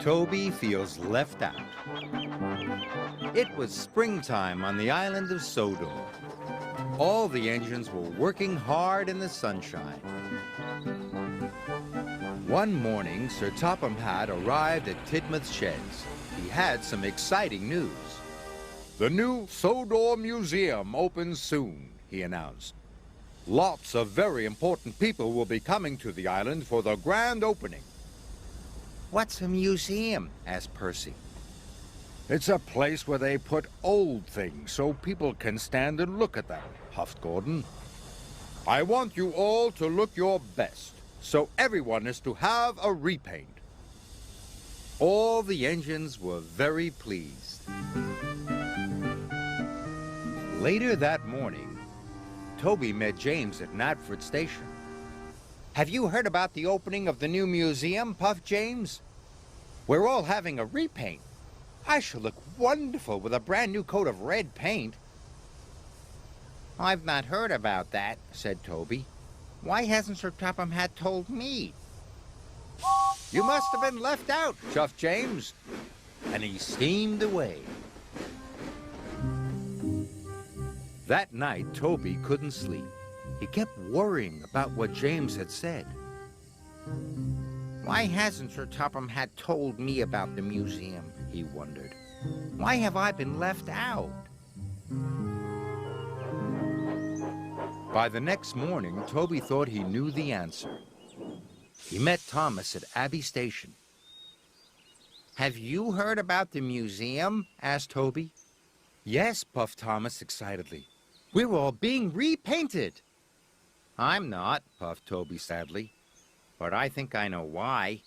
Toby feels left out. It was springtime on the island of Sodor. All the engines were working hard in the sunshine. One morning, Sir Topham Hatt arrived at Tidmouth's sheds. He had some exciting news. "The new Sodor Museum opens soon," he announced. "Lots of very important people will be coming to the island for the grand opening." "What's a museum?" asked Percy. "It's a place where they put old things so people can stand and look at them," huffed Gordon. "I want you all to look your best, so everyone is to have a repaint." All the engines were very pleased. Later that morning, Toby met James at Knapford Station. "Have you heard about the opening of the new museum?" puffed James. "We're all having a repaint. I shall look wonderful with a brand new coat of red paint." "I've not heard about that," said Toby. "Why hasn't Sir Topham Hatt told me?" "You must have been left out," chuffed James. And he steamed away. That night, Toby couldn't sleep. He kept worrying about what James had said. "Why hasn't Sir Topham Hatt told me about the museum?" he wondered. "Why have I been left out?" By the next morning, Toby thought he knew the answer. He met Thomas at Abbey Station. "Have you heard about the museum?" asked Toby. "Yes," puffed Thomas excitedly. "We're all being repainted." "I'm not," puffed Toby sadly. "But I think I know why.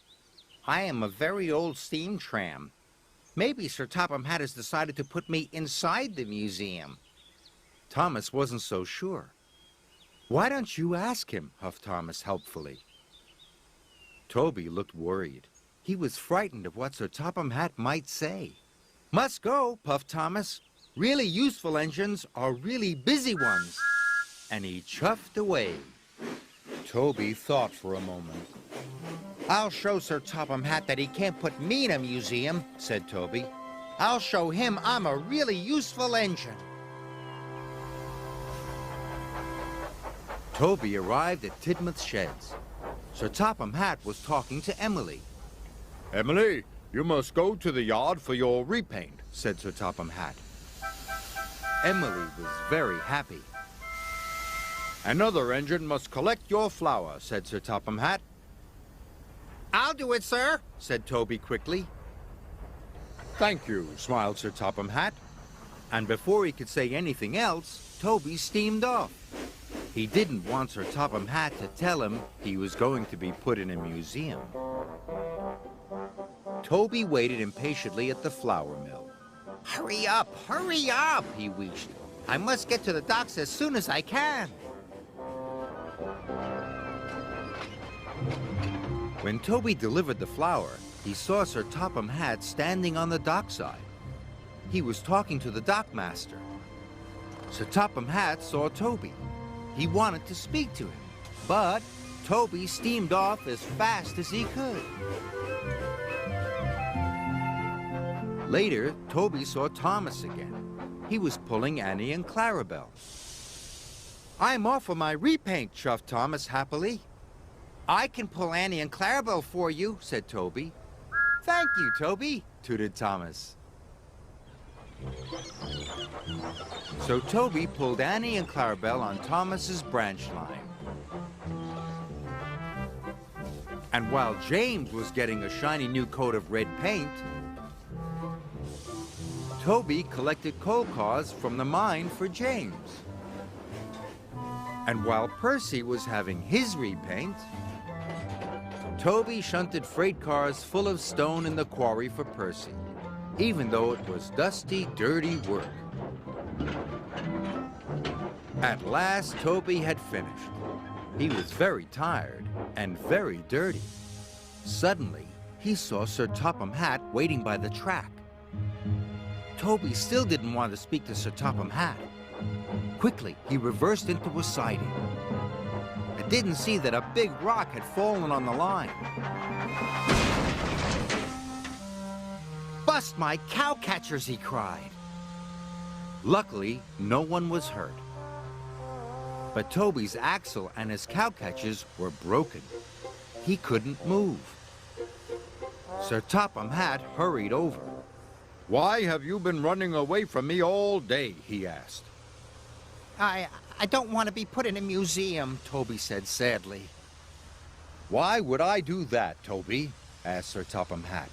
I am a very old steam tram. Maybe Sir Topham Hatt has decided to put me inside the museum." Thomas wasn't so sure. "Why don't you ask him?" huffed Thomas helpfully. Toby looked worried. He was frightened of what Sir Topham Hatt might say. "Must go," puffed Thomas. "Really useful engines are really busy ones." And he chuffed away. Toby thought for a moment. "I'll show Sir Topham Hatt that he can't put me in a museum," said Toby. "I'll show him I'm a really useful engine." Toby arrived at Tidmouth's sheds. Sir Topham Hatt was talking to Emily. "Emily, you must go to the yard for your repaint," said Sir Topham Hatt. Emily was very happy. "Another engine must collect your flour," said Sir Topham Hatt. "I'll do it, sir," said Toby quickly. "Thank you," smiled Sir Topham Hatt. And before he could say anything else, Toby steamed off. He didn't want Sir Topham Hatt to tell him he was going to be put in a museum. Toby waited impatiently at the flour mill. Hurry up, he wheezed. "I must get to the docks as soon as I can." When Toby delivered the flour, he saw Sir Topham Hatt standing on the dockside. He was talking to the dockmaster. Sir Topham Hatt saw Toby. He wanted to speak to him, but Toby steamed off as fast as he could. Later, Toby saw Thomas again. He was pulling Annie and Clarabelle. "I'm off for my repaint," chuffed Thomas happily. "I can pull Annie and Clarabelle for you," said Toby. "Thank you, Toby," tooted Thomas. So Toby pulled Annie and Clarabelle on Thomas's branch line. And while James was getting a shiny new coat of red paint, Toby collected coal cars from the mine for James. And while Percy was having his repaint, Toby shunted freight cars full of stone in the quarry for Percy, even though it was dusty, dirty work. At last, Toby had finished. He was very tired and very dirty. Suddenly, he saw Sir Topham Hatt waiting by the track. Toby still didn't want to speak to Sir Topham Hatt. Quickly, he reversed into a siding. It didn't see that a big rock had fallen on the line. lost my cow catchers, he cried. Luckily, no one was hurt. But Toby's axle and his cow catchers were broken. He couldn't move. Sir Topham Hatt hurried over. "Why have you been running away from me all day?" he asked. I don't want to be put in a museum, Toby said sadly. "Why would I do that, Toby?" asked Sir Topham Hatt.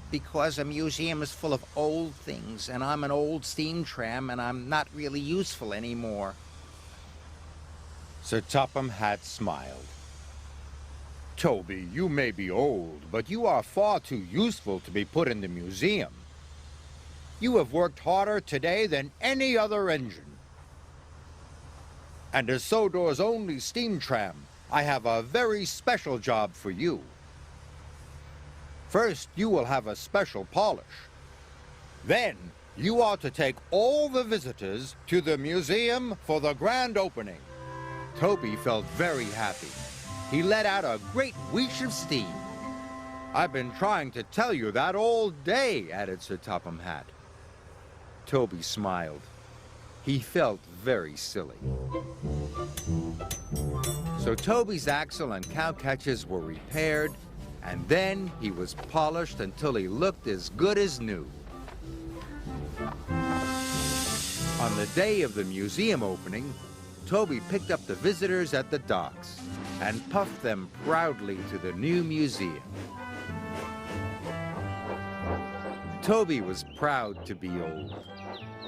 "Because a museum is full of old things, and I'm an old steam tram, and I'm not really useful anymore." Sir Topham Hatt smiled. "Toby, you may be old, but you are far too useful to be put in the museum. You have worked harder today than any other engine. And as Sodor's only steam tram, I have a very special job for you. First, you will have a special polish. Then, you are to take all the visitors to the museum for the grand opening." Toby felt very happy. He let out a great wheeze of steam. "I've been trying to tell you that all day," added Sir Topham Hatt. Toby smiled. He felt very silly. So Toby's axle and cow catchers were repaired, and then he was polished until he looked as good as new. On the day of the museum opening, Toby picked up the visitors at the docks and puffed them proudly to the new museum. Toby was proud to be old,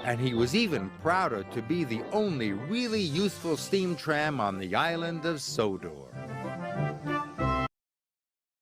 and he was even prouder to be the only really useful steam tram on the island of Sodor.